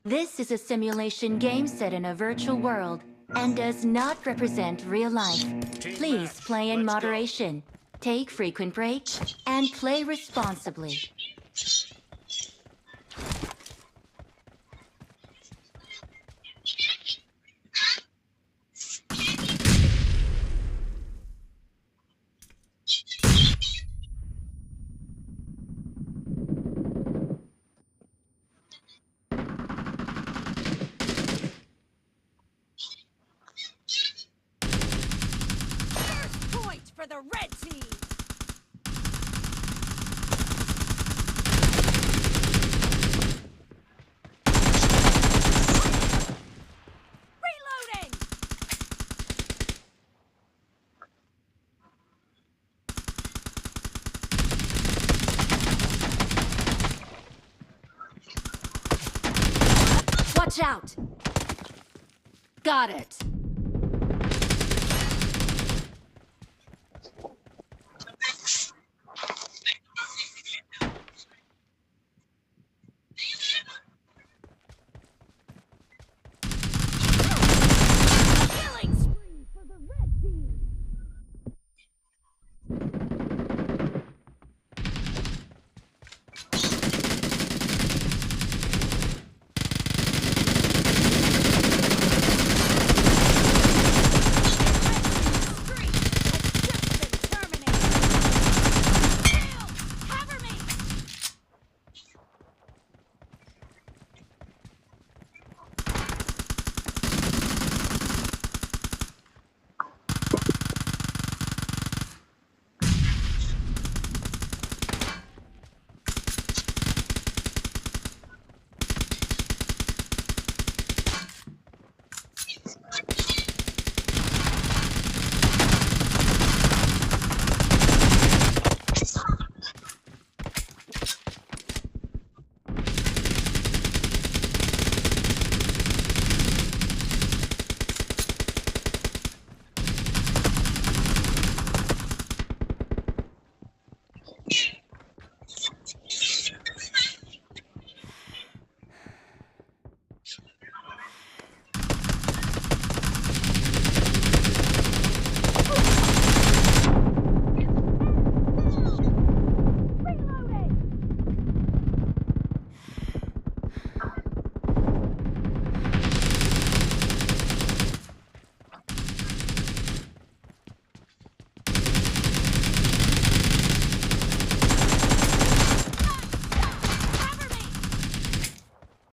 This is a simulation game set in a virtual world and does not represent real life. Please play in moderation, take frequent breaks, and play responsibly. For the red team! Reloading! Watch out! Got it!